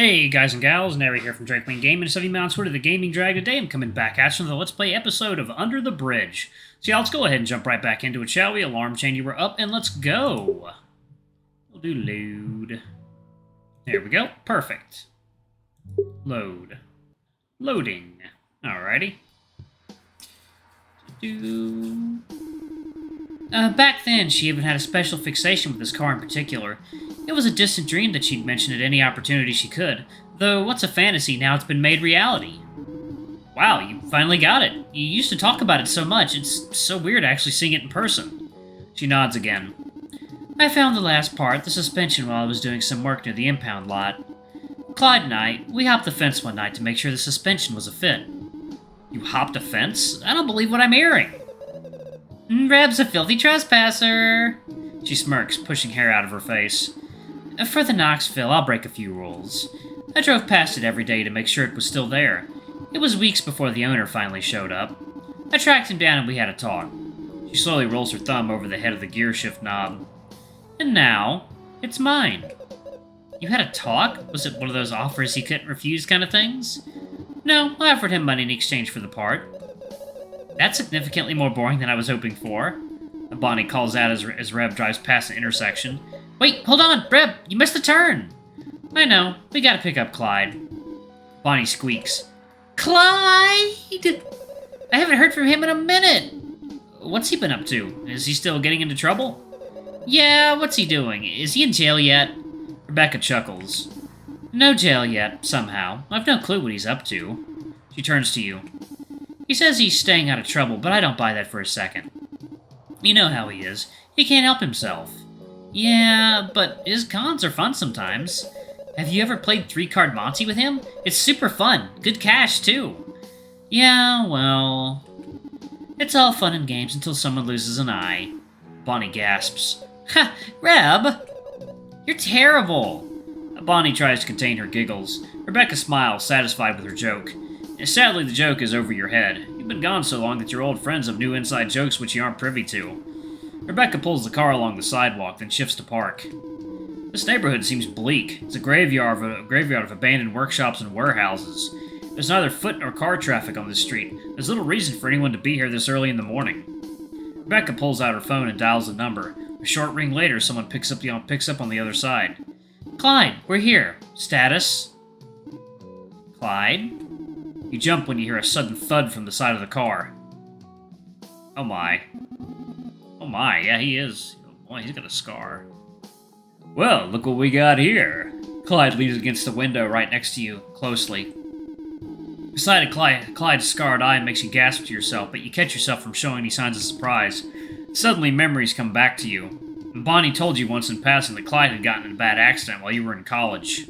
Hey guys and gals, Nary here from Drake Wing Gaming, 70 Mounts Twitter, the Gaming Drag. Today I'm coming back at you with a Let's Play episode of Under the Bridge. So yeah, let's go ahead and jump right back into it, shall we? Alarm chain, you were up, and let's go! We'll do load. There we go, perfect. Load. Loading. Alrighty. Back then, she even had a special fixation with this car in particular. It was a distant dream that she'd mention at any opportunity she could, though what's a fantasy now it's been made reality? Wow, you finally got it. You used to talk about it so much, it's so weird actually seeing it in person. She nods again. I found the last part, the suspension, while I was doing some work near the impound lot. Clyde and I, we hopped the fence one night to make sure the suspension was a fit. You hopped a fence? I don't believe what I'm hearing. Reb's a filthy trespasser. She smirks, pushing hair out of her face. For the Knoxville, I'll break a few rules. I drove past it every day to make sure it was still there. It was weeks before the owner finally showed up. I tracked him down and we had a talk. She slowly rolls her thumb over the head of the gear shift knob. And now, it's mine. You had a talk? Was it one of those offers he couldn't refuse kind of things? No, I offered him money in exchange for the part. That's significantly more boring than I was hoping for. Bonnie calls out as Reb drives past an intersection. Wait, hold on, Reb, you missed the turn! I know, we gotta pick up Clyde. Bonnie squeaks. Clyde! I haven't heard from him in a minute! What's he been up to? Is he still getting into trouble? Yeah, what's he doing? Is he in jail yet? Rebecca chuckles. No jail yet, somehow. I've no clue what he's up to. She turns to you. He says he's staying out of trouble, but I don't buy that for a second. You know how he is. He can't help himself. Yeah, but his cons are fun sometimes. Have you ever played 3-card Monty with him? It's super fun. Good cash, too. Yeah, well... It's all fun and games until someone loses an eye. Bonnie gasps. Ha! Reb! You're terrible! Bonnie tries to contain her giggles. Rebecca smiles, satisfied with her joke. Sadly, the joke is over your head. You've been gone so long that your old friends have new inside jokes which you aren't privy to. Rebecca pulls the car along the sidewalk, then shifts to park. This neighborhood seems bleak. It's a graveyard of abandoned workshops and warehouses. There's neither foot nor car traffic on this street. There's little reason for anyone to be here this early in the morning. Rebecca pulls out her phone and dials a number. A short ring later, someone picks up on the other side. Clyde, we're here. Status? Clyde? You jump when you hear a sudden thud from the side of the car. Oh my. Oh my, yeah, he is. Boy, he's got a scar. Well, look what we got here. Clyde leans against the window right next to you, closely. Beside Clyde's scarred eye makes you gasp to yourself, but you catch yourself from showing any signs of surprise. Suddenly, memories come back to you. And Bonnie told you once in passing that Clyde had gotten in a bad accident while you were in college.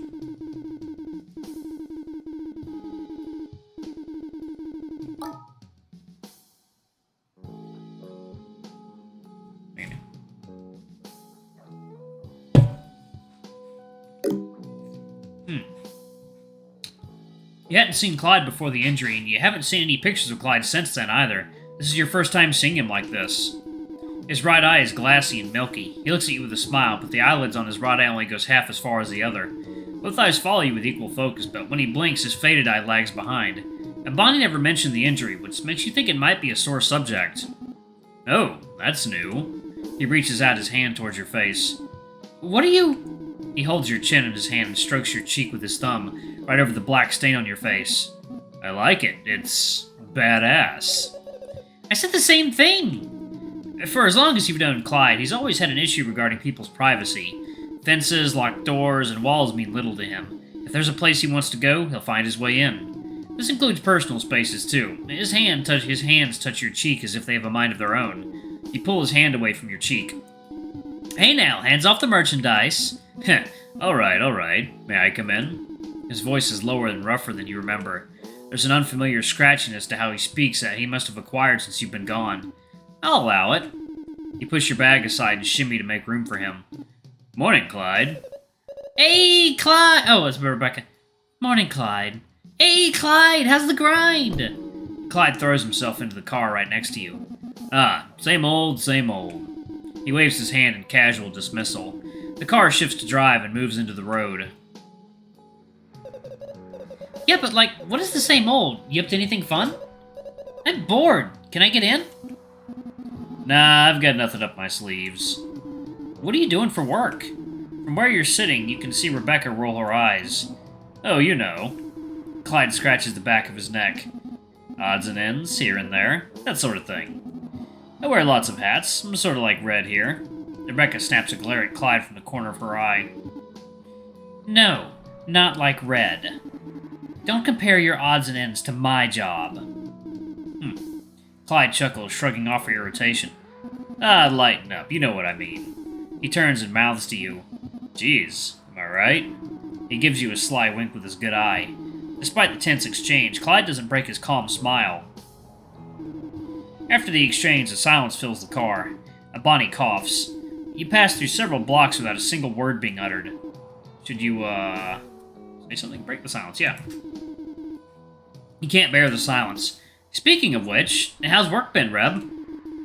You hadn't seen Clyde before the injury, and you haven't seen any pictures of Clyde since then either. This is your first time seeing him like this. His right eye is glassy and milky. He looks at you with a smile, but the eyelids on his right eye only goes half as far as the other. Both eyes follow you with equal focus, but when he blinks, his faded eye lags behind. And Bonnie never mentioned the injury, which makes you think it might be a sore subject. Oh, that's new. He reaches out his hand towards your face. What are you... He holds your chin in his hand and strokes your cheek with his thumb, right over the black stain on your face. I like it. It's badass. I said the same thing! For as long as you've known Clyde, he's always had an issue regarding people's privacy. Fences, locked doors, and walls mean little to him. If there's a place he wants to go, he'll find his way in. This includes personal spaces, too. His hands touch your cheek as if they have a mind of their own. You pull his hand away from your cheek. Hey now, hands off the merchandise. Heh, alright. May I come in? His voice is lower and rougher than you remember. There's an unfamiliar scratchiness to how he speaks that he must have acquired since you've been gone. I'll allow it. You push your bag aside and shimmy to make room for him. Morning, Clyde. Hey, Clyde! Oh, it's Rebecca. Morning, Clyde. Hey, Clyde, how's the grind? Clyde throws himself into the car right next to you. Ah, same old, same old. He waves his hand in casual dismissal. The car shifts to drive and moves into the road. Yeah, but like, what is the same old? You up to anything fun? I'm bored. Can I get in? Nah, I've got nothing up my sleeves. What are you doing for work? From where you're sitting, you can see Rebecca roll her eyes. Oh, you know. Clyde scratches the back of his neck. Odds and ends, here and there, that sort of thing. I wear lots of hats. I'm sort of like Red here. Rebecca snaps a glare at Clyde from the corner of her eye. No, not like Red. Don't compare your odds and ends to my job. Clyde chuckles, shrugging off her irritation. Ah, lighten up, you know what I mean. He turns and mouths to you. Geez, am I right? He gives you a sly wink with his good eye. Despite the tense exchange, Clyde doesn't break his calm smile. After the exchange, the silence fills the car. Bonnie coughs. You pass through several blocks without a single word being uttered. Should you, say something? Break the silence, yeah. You can't bear the silence. Speaking of which, how's work been, Reb?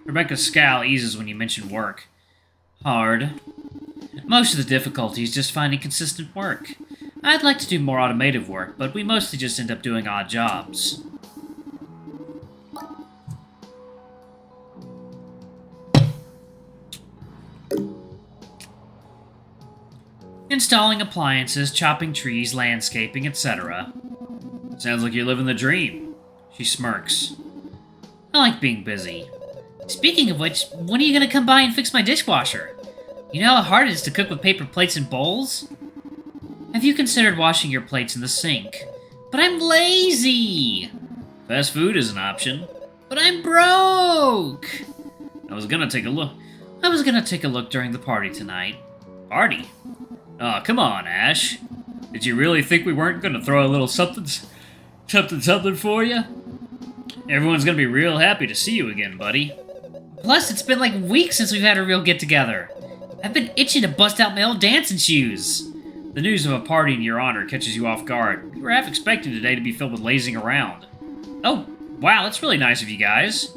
Rebecca's scowl eases when you mention work. Hard. Most of the difficulty is just finding consistent work. I'd like to do more automative work, but we mostly just end up doing odd jobs. Installing appliances, chopping trees, landscaping, etc. Sounds like you're living the dream. She smirks. I like being busy. Speaking of which, when are you gonna come by and fix my dishwasher? You know how hard it is to cook with paper plates and bowls? Have you considered washing your plates in the sink? But I'm lazy! Fast food is an option. But I'm broke! I was gonna take a look during the party tonight. Party? Aw, come on, Ash. Did you really think we weren't gonna throw a little something for you? Everyone's gonna be real happy to see you again, buddy. Plus, it's been like weeks since we've had a real get-together. I've been itching to bust out my old dancing shoes. The news of a party in your honor catches you off guard. You were half expecting today to be filled with lazing around. Oh, wow, that's really nice of you guys.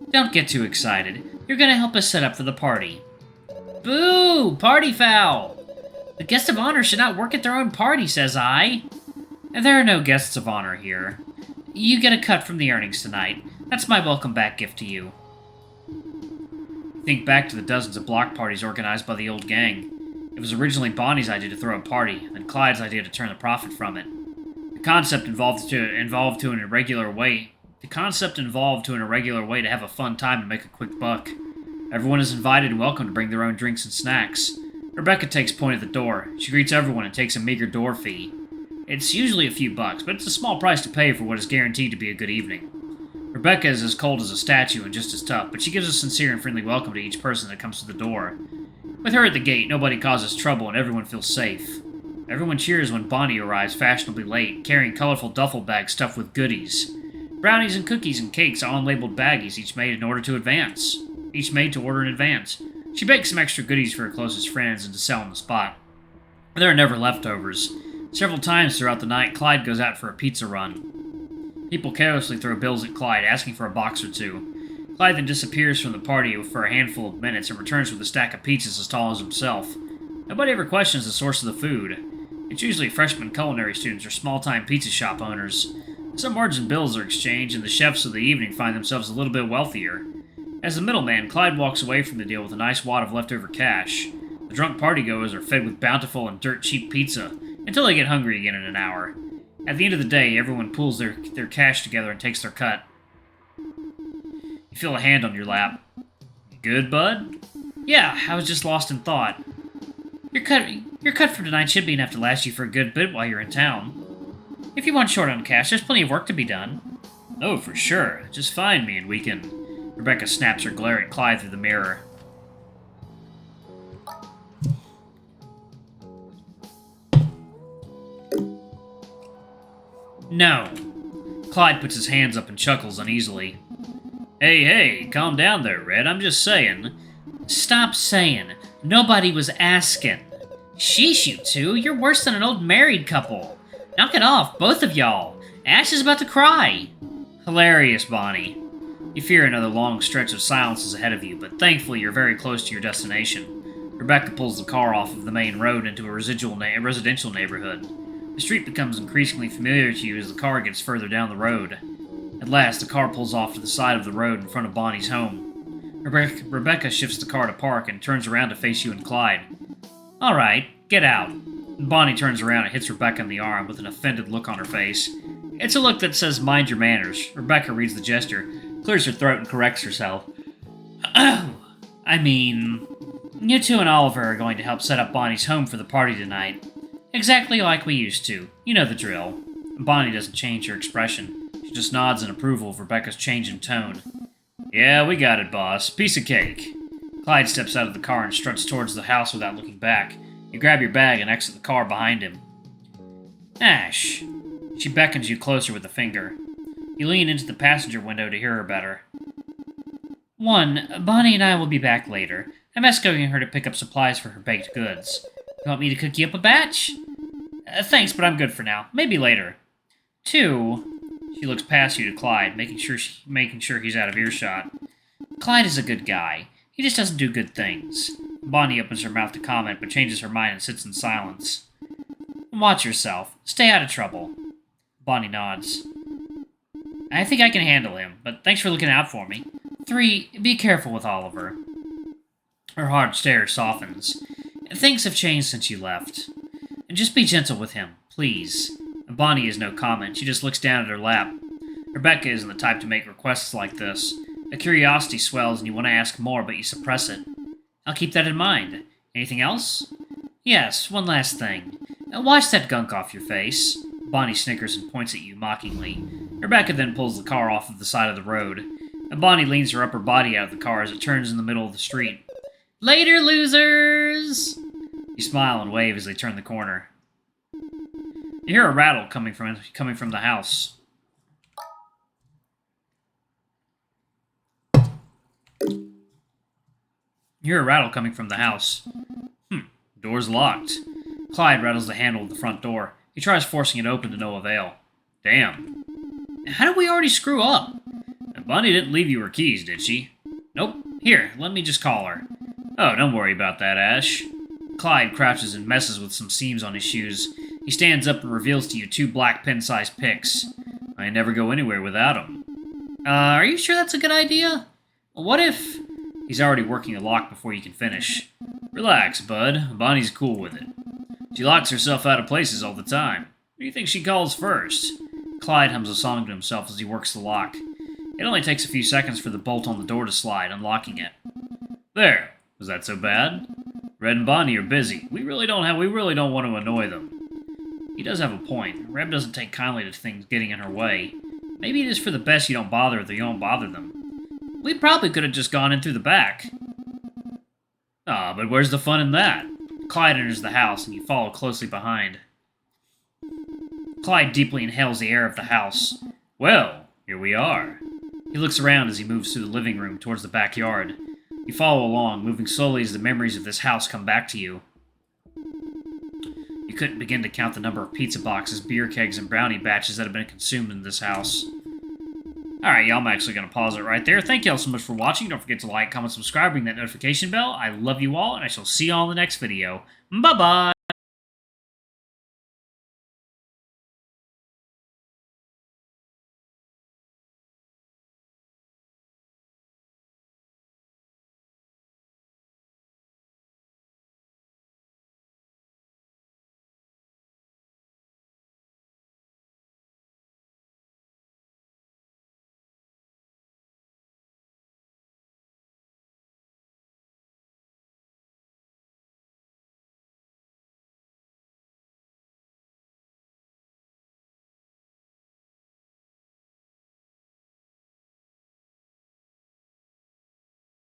Don't get too excited. You're gonna help us set up for the party. Boo! Party foul! The guest of honor should not work at their own party, says I. And there are no guests of honor here. You get a cut from the earnings tonight. That's my welcome back gift to you. Think back to the dozens of block parties organized by the old gang. It was originally Bonnie's idea to throw a party, then Clyde's idea to turn the profit from it. The concept involved to an irregular way to have a fun time and make a quick buck. Everyone is invited and welcome to bring their own drinks and snacks. Rebecca takes point at the door. She greets everyone and takes a meager door fee. It's usually a few bucks, but it's a small price to pay for what is guaranteed to be a good evening. Rebecca is as cold as a statue and just as tough, but she gives a sincere and friendly welcome to each person that comes to the door. With her at the gate, nobody causes trouble and everyone feels safe. Everyone cheers when Bonnie arrives fashionably late, carrying colorful duffel bags stuffed with goodies. Brownies and cookies and cakes on labeled baggies, each made to order in advance. She bakes some extra goodies for her closest friends and to sell on the spot. There are never leftovers. Several times throughout the night, Clyde goes out for a pizza run. People carelessly throw bills at Clyde, asking for a box or two. Clyde then disappears from the party for a handful of minutes and returns with a stack of pizzas as tall as himself. Nobody ever questions the source of the food. It's usually freshman culinary students or small-time pizza shop owners. Some margin bills are exchanged, and the chefs of the evening find themselves a little bit wealthier. As the middleman, Clyde walks away from the deal with a nice wad of leftover cash. The drunk partygoers are fed with bountiful and dirt-cheap pizza, until they get hungry again in an hour. At the end of the day, everyone pulls their cash together and takes their cut. You feel a hand on your lap. Good, bud? Yeah, I was just lost in thought. Your cut for tonight should be enough to last you for a good bit while you're in town. If you want short on cash, there's plenty of work to be done. Oh, for sure. Just find me and we can... Rebecca snaps her glare at Clyde through the mirror. No. Clyde puts his hands up and chuckles uneasily. Hey, calm down there, Red. I'm just saying. Stop saying. Nobody was asking. Sheesh, you two. You're worse than an old married couple. Knock it off, both of y'all. Ash is about to cry. Hilarious, Bonnie. You fear another long stretch of silence is ahead of you, but thankfully you're very close to your destination. Rebecca pulls the car off of the main road into a residential neighborhood. The street becomes increasingly familiar to you as the car gets further down the road. At last, the car pulls off to the side of the road in front of Bonnie's home. Rebecca shifts the car to park and turns around to face you and Clyde. All right, get out. Bonnie turns around and hits Rebecca in the arm with an offended look on her face. It's a look that says, mind your manners. Rebecca reads the gesture, clears her throat, and corrects herself. I mean, you two and Oliver are going to help set up Bonnie's home for the party tonight. Exactly like we used to. You know the drill. Bonnie doesn't change her expression. She just nods in approval of Rebecca's change in tone. Yeah, we got it, boss. Piece of cake. Clyde steps out of the car and struts towards the house without looking back. You grab your bag and exit the car behind him. Ash. She beckons you closer with a finger. You lean into the passenger window to hear her better. 1. Bonnie and I will be back later. I'm escorting her to pick up supplies for her baked goods. You want me to cook you up a batch? Thanks, but I'm good for now. Maybe later. 2. She looks past you to Clyde, making sure he's out of earshot. Clyde is a good guy. He just doesn't do good things. Bonnie opens her mouth to comment, but changes her mind and sits in silence. Watch yourself. Stay out of trouble. Bonnie nods. I think I can handle him, but thanks for looking out for me. 3. Be careful with Oliver. Her hard stare softens. Things have changed since you left. And just be gentle with him, please. Bonnie has no comment. She just looks down at her lap. Rebecca isn't the type to make requests like this. A curiosity swells and you want to ask more, but you suppress it. I'll keep that in mind. Anything else? Yes, one last thing. Wash that gunk off your face. Bonnie snickers and points at you mockingly. Rebecca then pulls the car off of the side of the road. Bonnie leans her upper body out of the car as it turns in the middle of the street. Later, losers! You smile and wave as they turn the corner. You hear a rattle coming from the house. Door's locked. Clyde rattles the handle of the front door. He tries forcing it open to no avail. Damn. How did we already screw up? Bonnie didn't leave you her keys, did she? Nope. Here, let me just call her. Oh, don't worry about that, Ash. Clyde crouches and messes with some seams on his shoes. He stands up and reveals to you 2 black pen-sized picks. I never go anywhere without them. Are you sure that's a good idea? What if... He's already working the lock before you can finish. Relax, bud. Bonnie's cool with it. She locks herself out of places all the time. Who do you think she calls first? Clyde hums a song to himself as he works the lock. It only takes a few seconds for the bolt on the door to slide, unlocking it. There. Was that so bad? Red and Bonnie are busy. We really don't want to annoy them. He does have a point. Reb doesn't take kindly to things getting in her way. Maybe it is for the best you don't bother them. We probably could have just gone in through the back. But where's the fun in that? Clyde enters the house, and you follow closely behind. Clyde deeply inhales the air of the house. Well, here we are. He looks around as he moves through the living room towards the backyard. You follow along, moving slowly as the memories of this house come back to you. You couldn't begin to count the number of pizza boxes, beer kegs, and brownie batches that have been consumed in this house. Alright, y'all, I'm actually going to pause it right there. Thank y'all so much for watching. Don't forget to like, comment, subscribe, ring that notification bell. I love you all, and I shall see y'all in the next video. Bye-bye!